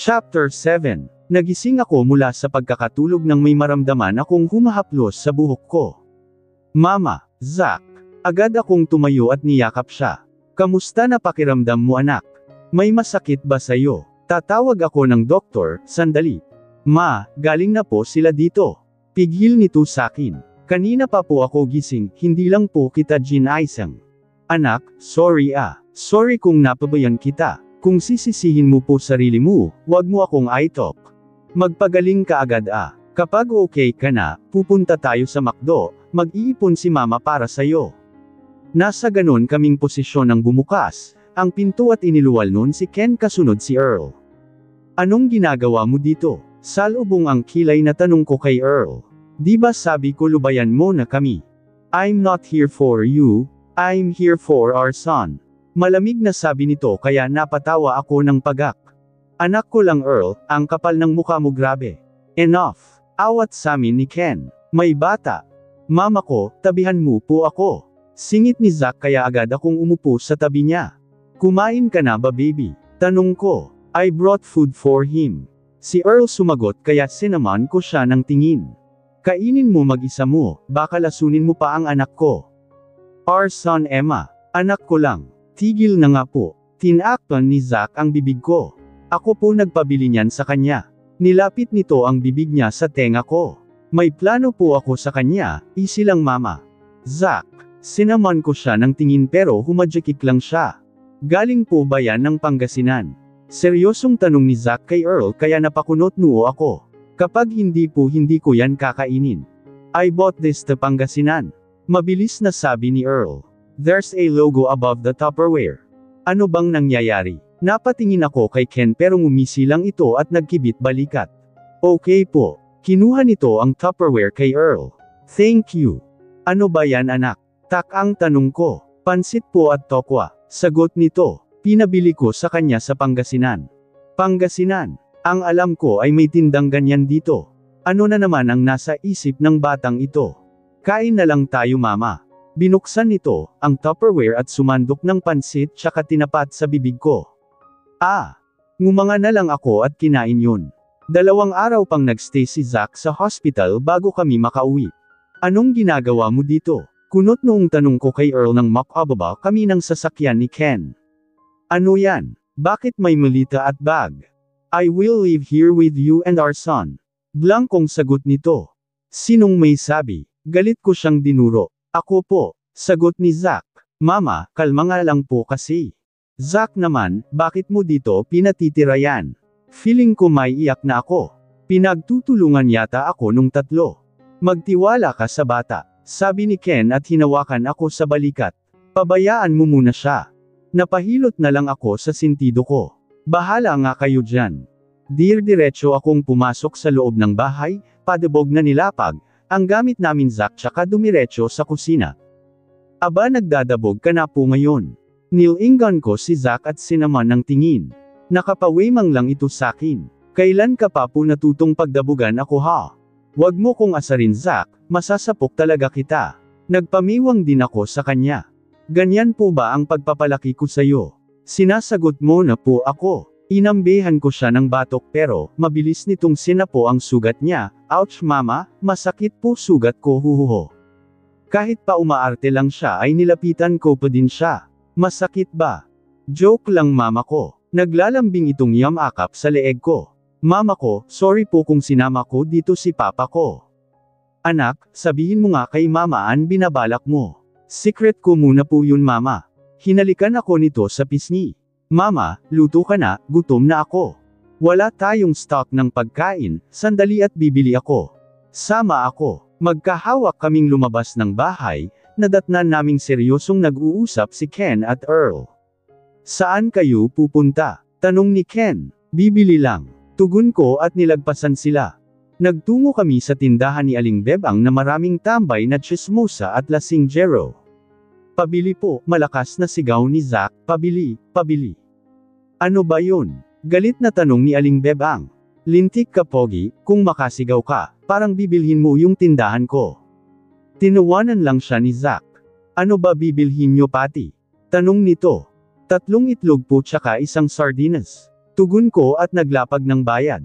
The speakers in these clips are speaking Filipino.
Chapter 7. Nagising ako mula sa pagkakatulog nang may maramdaman akong humahaplos sa buhok ko. Mama, Zack. Agad akong tumayo at niyakap siya. Kamusta na pakiramdam mo anak? May masakit ba sa'yo? Tatawag ako ng doktor, sandali. Ma, galing na po sila dito. Pigil nito sakin. Kanina pa po ako gising, hindi lang po kita ginaisang. Anak, sorry ah. Sorry kung napabayan kita. Kung sisisihin mo po sarili mo, wag mo akong italk. Magpagaling ka agad ah. Kapag okay ka na, pupunta tayo sa McDo, mag-iipon si mama para sa'yo. Nasa ganon kaming posisyon ng bumukas, ang pinto at iniluwal nun si Ken kasunod si Earl. Anong ginagawa mo dito? Salubong ang kilay na tanong ko kay Earl. Di ba sabi ko lubayan mo na kami? I'm not here for you, I'm here for our son. Malamig na sabi nito kaya napatawa ako ng pagak. Anak ko lang Earl, ang kapal ng mukha mo grabe. Enough. Awat samin ni Ken. May bata. Mama ko, tabihan mo po ako. Singit ni Zack kaya agad akong umupo sa tabi niya. Kumain ka na ba baby? Tanong ko. I brought food for him. Si Earl sumagot kaya sinaman ko siya ng tingin. Kainin mo mag-isa mo, baka lasunin mo pa ang anak ko. Our son Emma. Anak ko lang. Tigil na nga po. Tinakpan ni Zack ang bibig ko. Ako po nagpabili niyan sa kanya. Nilapit nito ang bibig niya sa tenga ko. May plano po ako sa kanya, easy lang mama. Zack, sinaman ko siya ng tingin pero humadjakik lang siya. Galing po ba yan ng Pangasinan? Seryosong tanong ni Zack kay Earl kaya napakunot noo ako. Kapag hindi po hindi ko yan kakainin. I bought this to Pangasinan. Mabilis na sabi ni Earl. There's a logo above the Tupperware. Ano bang nangyayari? Napatingin ako kay Ken pero ngumisi lang ito at nagkibit balikat. Okay po. Kinuha nito ang Tupperware kay Earl. Thank you. Ano ba yan anak? Tak ang tanong ko. Pansit po at tokwa. Sagot nito. Pinabili ko sa kanya sa Pangasinan. Pangasinan. Ang alam ko ay may tindang ganyan dito. Ano na naman ang nasa isip ng batang ito? Kain na lang tayo mama. Binuksan nito, ang Tupperware at sumandok ng pansit tsaka tinapat sa bibig ko. Ngumanga na lang ako at kinain yun. 2 araw pang nagstay si Zack sa hospital bago kami makauwi. Anong ginagawa mo dito? Kunot noong tanong ko kay Earl nang makababa kami ng sasakyan ni Ken. Ano yan? Bakit may malita at bag? I will live here with you and our son. Blankong sagot nito. Sinong may sabi? Galit ko siyang dinuro. Ako po, sagot ni Zack. Mama, kalma nga lang po kasi. Zack naman, bakit mo dito pinatitira yan? Feeling ko may iyak na ako. Pinagtutulungan yata ako nung 3. Magtiwala ka sa bata, sabi ni Ken at hinawakan ako sa balikat. Pabayaan mo muna siya. Napahilot na lang ako sa sentido ko. Bahala nga kayo dyan. Diretso akong pumasok sa loob ng bahay, padabog na nilapag, ang gamit namin Zack tsaka dumiretso sa kusina. Aba nagdadabog ka na po ngayon. Nilingan ko si Zack at sinaman ng tingin. Nakapawimang lang ito sakin. Kailan ka pa po natutong pagdabugan ako ha? Wag mo kong asarin Zack, masasapok talaga kita. Nagpamiwang din ako sa kanya. Ganyan po ba ang pagpapalaki ko sa'yo? Sinasagot mo na po ako. Inambehan ko siya ng batok pero, mabilis nitong sinapo ang sugat niya. Ouch mama, masakit po sugat ko huhuho. Kahit pa umaarte lang siya ay nilapitan ko pa din siya. Masakit ba? Joke lang mama ko. Naglalambing itong yamakap sa leeg ko. Mama ko, sorry po kung sinama ko dito si papa ko. Anak, sabihin mo nga kay mama ang binabalak mo. Secret ko muna po yun mama. Hinalikan ako nito sa pisngi. Mama, luto ka na, gutom na ako. Wala tayong stock ng pagkain, sandali at bibili ako. Sama ako. Magkahawak kaming lumabas ng bahay, nadatnan naming seryosong nag-uusap si Ken at Earl. Saan kayo pupunta? Tanong ni Ken. Bibili lang. Tugon ko at nilagpasan sila. Nagtungo kami sa tindahan ni Aling Bebang na maraming tambay na chismosa at lasingjero. Pabili po, malakas na sigaw ni Zack, pabili, pabili. Ano ba yun? Galit na tanong ni Aling Bebang. Lintik ka pogi, kung makasigaw ka, parang bibilhin mo yung tindahan ko. Tinawanan lang siya ni Zack. Ano ba bibilhin nyo pati? Tanong nito. 3 itlog po tsaka 1 sardinas. Tugon ko at naglapag ng bayad.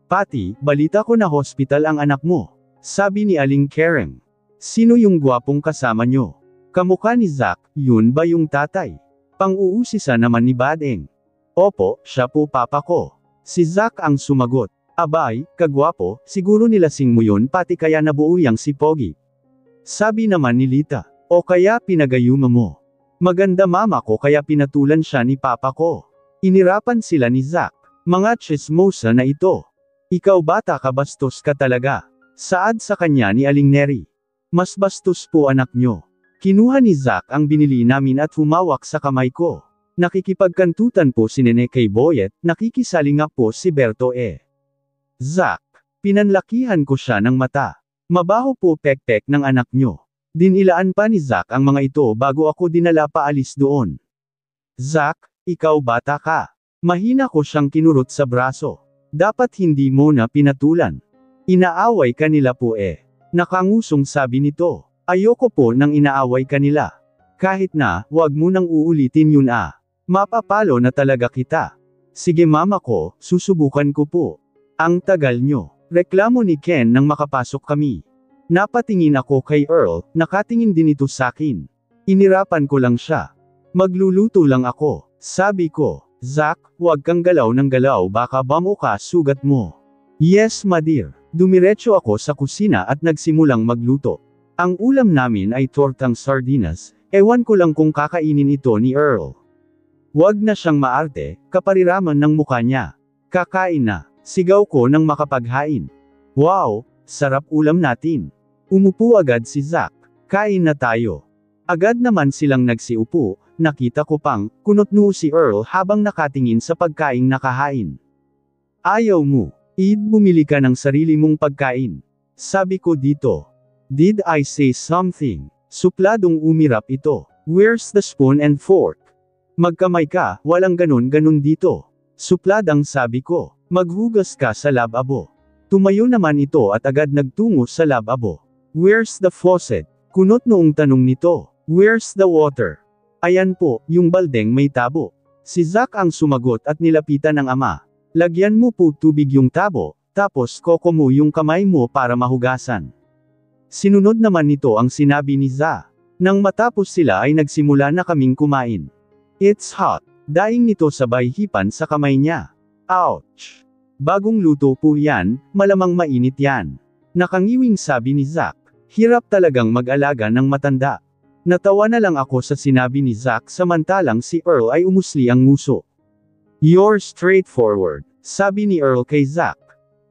Pati, balita ko na hospital ang anak mo. Sabi ni Aling Karen. Sino yung gwapong kasama nyo? Kamukha ni Zack, yun ba yung tatay? Pang-uusisa naman ni Badeng. Opo, siya po papa ko. Si Zack ang sumagot. Abay, kagwapo, siguro nilasing mo yun pati kaya nabuo yang si Pogi. Sabi naman ni Lita. O kaya pinagayuma mo. Maganda mama ko kaya pinatulan siya ni papa ko. Inirapan sila ni Zack. Mga chismosa na ito. Ikaw bata ka bastos ka talaga. Saad sa kanya ni Aling Neri. Mas bastos po anak nyo. Kinuha ni Zack ang binili namin at humawak sa kamay ko. Nakikipagkantutan po si Nene kay Boyet, nakikisali nga po si Berto Zack, pinanlakihan ko siya ng mata. Mabaho po pek-pek ng anak nyo. Dinilaan pa ni Zack ang mga ito bago ako dinala paalis doon. Zack, ikaw bata ka. Mahina ko siyang kinurot sa braso. Dapat hindi mo na pinatulan. Inaaway kanila po Nakangusong sabi nito. Ayoko po nang inaaway kanila. Kahit na, wag mo nang uulitin yun Mapapalo na talaga kita. Sige mama ko, susubukan ko po. Ang tagal nyo. Reklamo ni Ken nang makapasok kami. Napatingin ako kay Earl, nakatingin din ito sakin. Inirapan ko lang siya. Magluluto lang ako. Sabi ko, Zack, wag kang galaw ng galaw baka bamuka sugat mo. Yes ma dear. Dumiretso ako sa kusina at nagsimulang magluto. Ang ulam namin ay tortang sardinas, ewan ko lang kung kakainin ito ni Earl. Wag na siyang maarte, kapariraman ng mukha niya. Kakain na, sigaw ko nang makapaghain. Wow, sarap ulam natin. Umupo agad si Zack. Kain na tayo. Agad naman silang nagsiupo, nakita ko pang, kunot-noo si Earl habang nakatingin sa pagkaing nakahain. Ayaw mo. Bumili ka ng sarili mong pagkain. Sabi ko dito. Did I say something? Supladong umirap ito. Where's the spoon and fork? Magkamay ka, walang ganun-ganun dito. Supladang sabi ko. Maghugas ka sa lababo. Tumayo naman ito at agad nagtungo sa lababo. Where's the faucet? Kunot noong tanong nito. Where's the water? Ayan po, yung baldeng may tabo. Si Zack ang sumagot at nilapitan ng ama. Lagyan mo po tubig yung tabo, tapos koko mo yung kamay mo para mahugasan. Sinunod naman nito ang sinabi ni Za. Nang matapos sila ay nagsimula na kaming kumain. It's hot. Daing nito sabay hipan sa kamay niya. Ouch! Bagong luto po yan, malamang mainit yan. Nakangiwing sabi ni Zack. Hirap talagang mag-alaga ng matanda. Natawa na lang ako sa sinabi ni Zack samantalang si Earl ay umusli ang nguso. You're straightforward, sabi ni Earl kay Zack.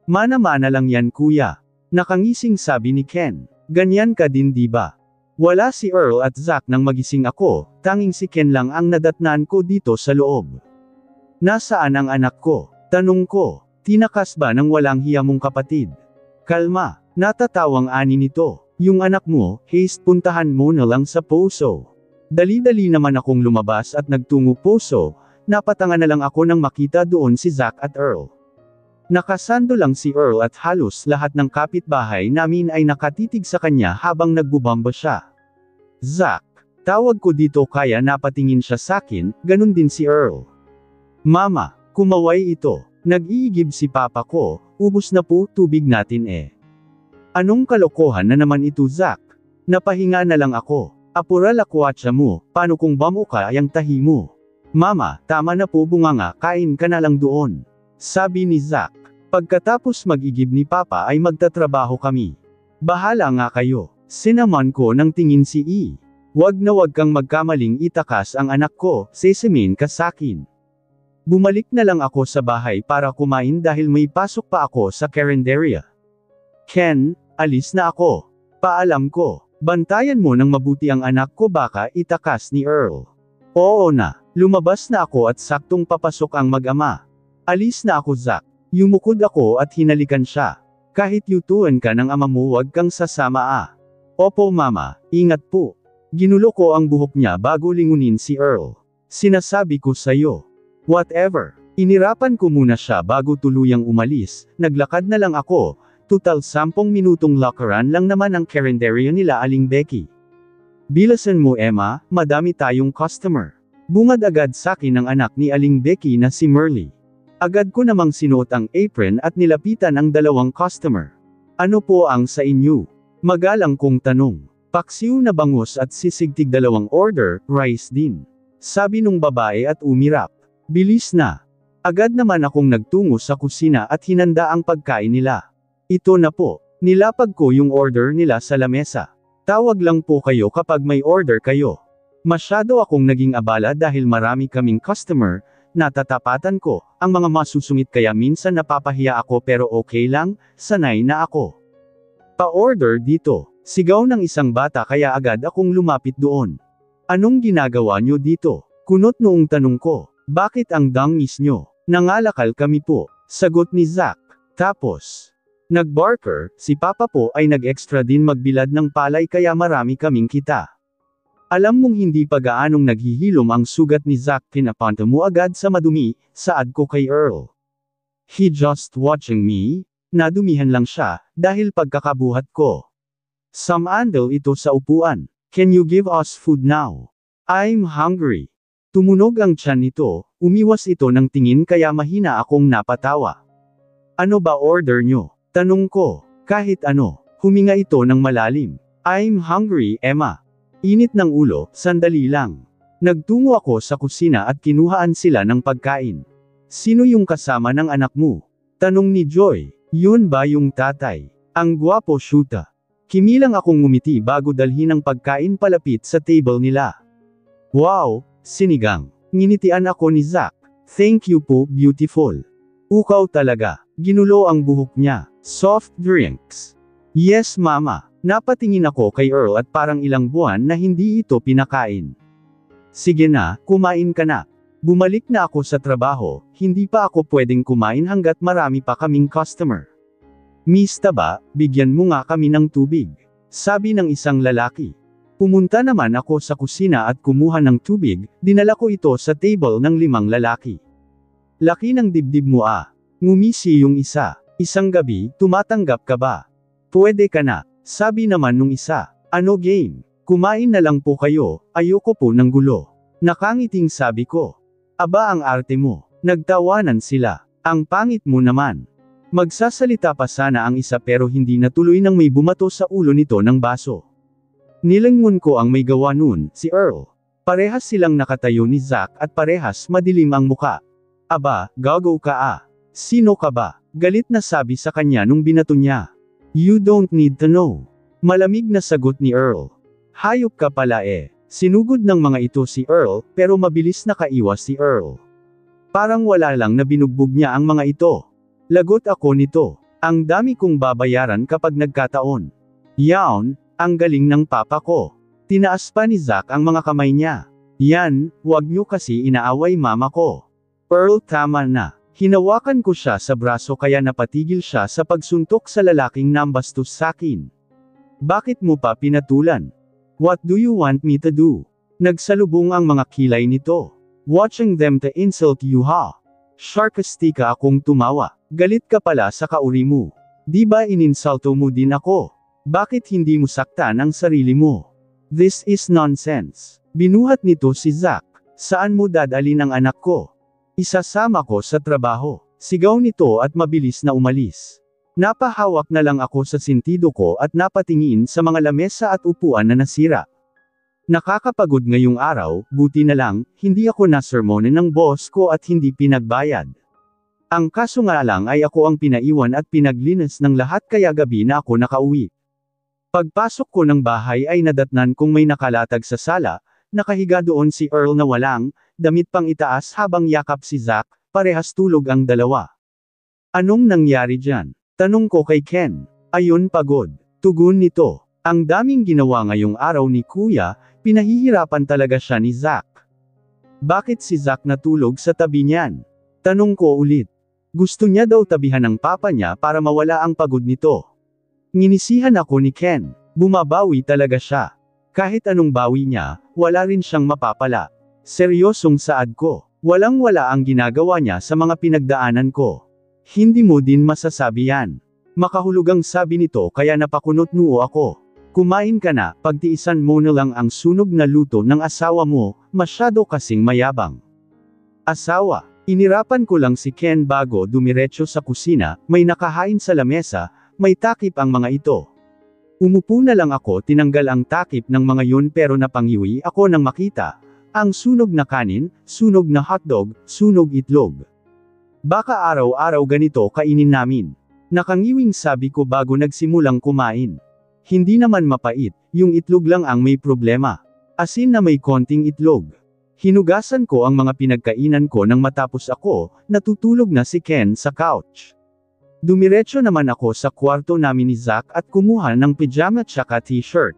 Mana-mana lang yan kuya. Nakangising sabi ni Ken. Ganyan ka din diba? Wala si Earl at Zack nang magising ako, tanging si Ken lang ang nadatnan ko dito sa loob. Nasaan ang anak ko? Tanong ko. Tinakas ba ng walang hiya mong kapatid? Kalma, natatawang ani nito. Yung anak mo, haste puntahan mo na lang sa poso. Dali-dali naman akong lumabas at nagtungo poso. Napatanga na lang ako nang makita doon si Zack at Earl. Nakasando lang si Earl at halos lahat ng kapitbahay namin ay nakatitig sa kanya habang nagbubamba siya. Zack, tawag ko dito kaya napatingin siya sakin, ganun din si Earl. Mama, kumaway ito. Nag-iigib si papa ko, ubos na po tubig natin Anong kalokohan na naman ito Zack? Napahinga na lang ako. Apura lakwatsa mo, paano kung bamuka ang tahi mo? Mama, tama na po bunganga, kain ka na lang doon. Sabi ni Zack. Pagkatapos mag-igib ni Papa ay magtatrabaho kami. Bahala nga kayo. Sinaman ko ng tingin si Wag na wag kang magkamaling itakas ang anak ko, sesemin ka sakin. Bumalik na lang ako sa bahay para kumain dahil may pasok pa ako sa carinderia. Ken, alis na ako. Paalam ko. Bantayan mo ng mabuti ang anak ko baka itakas ni Earl. Oo na. Lumabas na ako at saktong papasok ang mag-ama. Alis na ako Zack. Yumukod ako at hinalikan siya. Kahit yutuan ka ng ama mo wag kang sasama Opo mama, ingat po. Ginulo ko ang buhok niya bago lingunin si Earl. Sinasabi ko sayo. Whatever. Inirapan ko muna siya bago tuluyang umalis, naglakad na lang ako, total 10 minutong lakaran lang naman ang carinderia nila Aling Becky. Bilasan mo Emma, madami tayong customer. Bungad agad sakin ng anak ni Aling Becky na si Merly. Agad ko namang sinuot ang apron at nilapitan ang dalawang customer. Ano po ang sa inyo? Magalang kong tanong. Paksiw na bangus at sisigtig dalawang order, rice din. Sabi nung babae at umirap. Bilis na. Agad naman akong nagtungo sa kusina at hinanda ang pagkain nila. Ito na po. Nilapag ko yung order nila sa lamesa. Tawag lang po kayo kapag may order kayo. Masyado akong naging abala dahil marami kaming customer, natatapatan ko, ang mga masusungit kaya minsan napapahiya ako pero okay lang, sanay na ako. Pa-order dito. Sigaw ng isang bata kaya agad akong lumapit doon. Anong ginagawa nyo dito? Kunot noong tanong ko. Bakit ang dangis nyo? Nangalakal kami po. Sagot ni Zack. Tapos, nag-barker, si Papa po ay nag-extra din magbilad ng palay kaya marami kaming kita. Alam mong hindi pa gaanong naghihilom ang sugat ni Zack, pinapunta mo agad sa madumi, saad ko kay Earl. He just watching me? Nadumihan lang siya, dahil pagkakabuhat ko. Some andal ito sa upuan. Can you give us food now? I'm hungry. Tumunog ang tiyan nito, umiwas ito ng tingin kaya mahina akong napatawa. Ano ba order nyo? Tanong ko. Kahit ano. Huminga ito ng malalim. I'm hungry, Emma. Init ng ulo, sandali lang. Nagtungo ako sa kusina at kinuhaan sila ng pagkain. Sino yung kasama ng anak mo? Tanong ni Joy. Yun ba yung tatay? Ang gwapo shoota. Kimilang akong ngumiti bago dalhin ang pagkain palapit sa table nila. Wow, sinigang. Nginitian ako ni Zack. Thank you po, beautiful. Ukaw talaga. Ginulo ang buhok niya. Soft drinks. Yes mama. Napatingin ako kay Earl at parang ilang buwan na hindi ito pinakain. Sige na, kumain ka na. Bumalik na ako sa trabaho, hindi pa ako pwedeng kumain hanggat marami pa kaming customer. Miss Taba, bigyan mo nga kami ng tubig. Sabi ng isang lalaki. Pumunta naman ako sa kusina at kumuha ng tubig, dinala ko ito sa table ng 5 lalaki. Laki ng dibdib mo ah. Ngumisi yung isa. Isang gabi, tumatanggap ka ba? Pwede ka na. Sabi naman nung isa. Ano game? Kumain na lang po kayo, ayoko po ng gulo. Nakangiting sabi ko. Aba ang arte mo. Nagtawanan sila. Ang pangit mo naman. Magsasalita pa sana ang isa pero hindi natuloy nang may bumato sa ulo nito ng baso. Nilangon ko ang may gawa nun, si Earl. Parehas silang nakatayo ni Zack at parehas madilim ang muka. Aba, gago ka ah. Sino ka ba? Galit na sabi sa kanya nung binato niya. You don't need to know. Malamig na sagot ni Earl. Hayop ka pala eh. Sinugod ng mga ito si Earl, pero mabilis nakaiwas si Earl. Parang wala lang na binugbog niya ang mga ito. Lagot ako nito. Ang dami kong babayaran kapag nagkataon. Yawn, ang galing ng papa ko. Tinaas pa ni Zack ang mga kamay niya. Yan, wag nyo kasi inaaway mama ko. Earl tama na. Hinawakan ko siya sa braso kaya napatigil siya sa pagsuntok sa lalaking nambastos sakin. Bakit mo pa pinatulan? What do you want me to do? Nagsalubong ang mga kilay nito. Watching them to insult you ha. Sarcastika akong tumawa. Galit ka pala sa kauri mo. Di ba ininsulto mo din ako? Bakit hindi mo saktan ang sarili mo? This is nonsense. Binuhat nito si Zack. Saan mo dadalhin ang anak ko? Isasama ko sa trabaho. Sigaw nito at mabilis na umalis. Napahawak na lang ako sa sentido ko at napatingin sa mga lamesa at upuan na nasira. Nakakapagod ngayong araw, buti na lang, hindi ako nasermonin ng boss ko at hindi pinagbayad. Ang kaso nga lang ay ako ang pinaiwan at pinaglinis ng lahat kaya gabi na ako nakauwi. Pagpasok ko ng bahay ay nadatnan kong may nakalatag sa sala, nakahiga doon si Earl na walang, damit pang itaas habang yakap si Zack, parehas tulog ang dalawa. Anong nangyari dyan? Tanong ko kay Ken. Ayun pagod. Tugon nito. Ang daming ginawa ngayong araw ni Kuya, pinahihirapan talaga siya ni Zack. Bakit si Zack natulog sa tabi niyan? Tanong ko ulit. Gusto niya daw tabihan ng papa niya para mawala ang pagod nito. Nginisihan ako ni Ken. Bumabawi talaga siya. Kahit anong bawi niya, wala rin siyang mapapala. Seryosong saad ko. Walang-wala ang ginagawa niya sa mga pinagdaanan ko. Hindi mo din masasabi yan. Makahulugang sabi nito kaya napakunot noo ako. Kumain ka na, pagtiisan mo na lang ang sunog na luto ng asawa mo, masyado kasing mayabang. Asawa, Inirapan ko lang si Ken bago dumiretso sa kusina, may nakahain sa lamesa, may takip ang mga ito. Umupo na lang ako, tinanggal ang takip ng mga yun pero napangiwi ako nang makita ang sunog na kanin, sunog na hotdog, sunog itlog. Baka araw-araw ganito kainin namin. Nakangiwing sabi ko bago nagsimulang kumain. Hindi naman mapait, yung itlog lang ang may problema. Asin na may konting itlog. Hinugasan ko ang mga pinagkainan ko nang matapos ako, natutulog na si Ken sa couch. Dumiretso naman ako sa kwarto namin ni Zack at kumuha ng pajama tsaka t-shirt.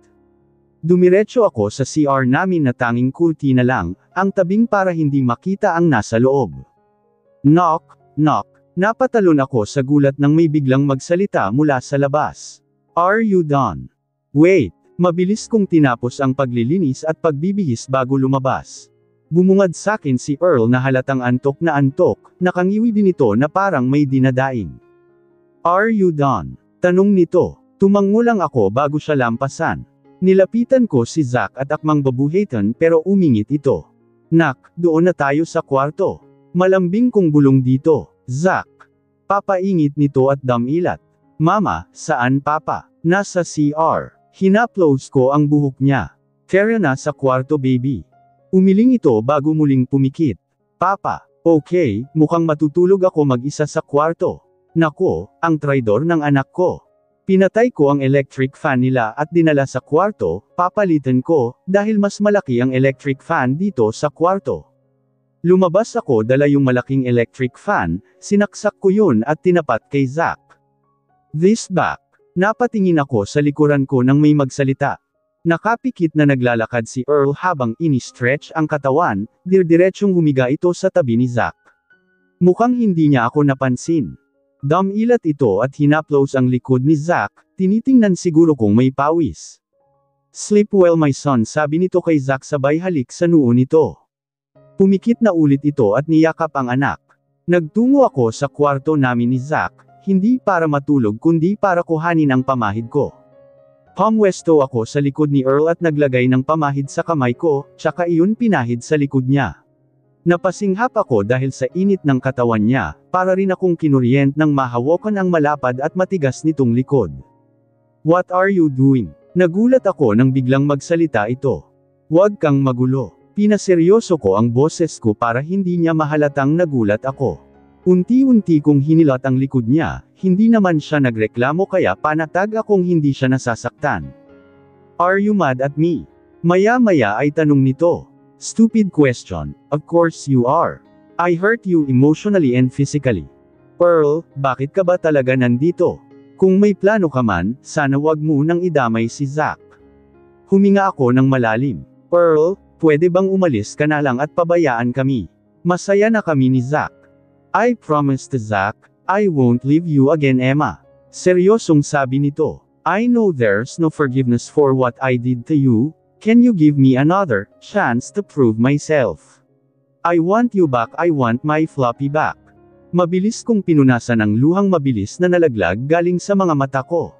Dumiretso ako sa CR namin na tanging kurtina lang, ang tabing para hindi makita ang nasa loob. Knock, knock. Napatalon ako sa gulat nang may biglang magsalita mula sa labas. Are you done? Wait, mabilis kong tinapos ang paglilinis at pagbibihis bago lumabas. Bumungad sakin si Earl na halatang antok na antok, nakangiwi din ito na parang may dinadaing. Are you done? Tanong nito. Tumango lang ako bago siya lampasan. Nilapitan ko si Zack at akmang babuhatan pero umingit ito. Nak, doon na tayo sa kwarto. Malambing kong bulong dito. Zack. Papaingit nito at damilat. Mama, saan papa? Nasa CR. Hinaplos ko ang buhok niya. Tara na sa kwarto baby. Umiling ito bago muling pumikit. Papa, okay, mukhang matutulog ako mag-isa sa kwarto. Nako, ang traidor ng anak ko. Pinatay ko ang electric fan nila at dinala sa kwarto, papalitan ko, dahil mas malaki ang electric fan dito sa kwarto. Lumabas ako dala yung malaking electric fan, sinaksak ko yun at tinapat kay Zack. This back. Napatingin ako sa likuran ko nang may magsalita. Nakapikit na naglalakad si Earl habang ini-stretch ang katawan, dirdiretsong humiga ito sa tabi ni Zack. Mukhang hindi niya ako napansin. Damilat ito at hinaplos ang likod ni Zack, tinitingnan siguro kung may pawis. Sleep well my son, sabi nito kay Zack sabay halik sa noo nito. Pumikit na ulit ito at niyakap ang anak. Nagtungo ako sa kwarto namin ni Zack, hindi para matulog kundi para kuhanin ang pamahid ko. Pumwesto ako sa likod ni Earl at naglagay ng pamahid sa kamay ko, tsaka iyon pinahid sa likod niya. Napasinghap ako dahil sa init ng katawan niya, para rin akong kinuryent nang mahawakan ang malapad at matigas nitong likod. What are you doing? Nagulat ako nang biglang magsalita ito. Huwag kang magulo. Pinaseryoso ko ang boses ko para hindi niya mahalatang nagulat ako. Unti-unti kong hinilat ang likod niya, hindi naman siya nagreklamo kaya panatag akong hindi siya nasasaktan. Are you mad at me? Maya-maya ay tanong nito. Stupid question, of course you are. I hurt you emotionally and physically. Earl, bakit ka ba talaga nandito? Kung may plano ka man, sana wag mo nang idamay si Zack. Huminga ako ng malalim. Earl, pwede bang umalis ka na lang at pabayaan kami? Masaya na kami ni Zack. I promise to Zack, I won't leave you again Emma. Seryosong sabi nito. I know there's no forgiveness for what I did to you. Can you give me another chance to prove myself? I want you back, I want my floppy back. Mabilis kong pinunasan ang luhang mabilis na nalaglag galing sa mga mata ko.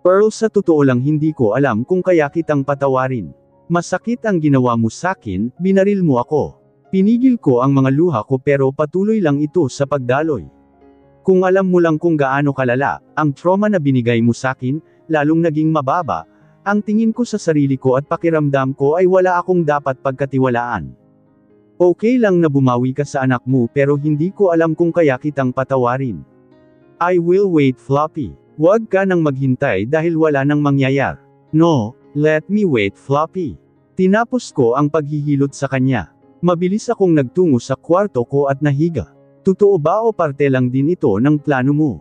Earl, sa totoo lang hindi ko alam kung kaya kitang patawarin. Masakit ang ginawa mo sakin, binaril mo ako. Pinigil ko ang mga luha ko pero patuloy lang ito sa pagdaloy. Kung alam mo lang kung gaano kalala, ang trauma na binigay mo sakin, lalong naging mababa. Ang tingin ko sa sarili ko at pakiramdam ko ay wala akong dapat pagkatiwalaan. Okay lang na bumawi ka sa anak mo pero hindi ko alam kung kaya kitang patawarin. I will wait Floppy. Huwag ka nang maghintay dahil wala nang mangyayar. No, let me wait Floppy. Tinapos ko ang paghihilot sa kanya. Mabilis akong nagtungo sa kwarto ko at nahiga. Totoo ba o parte lang din ito ng plano mo?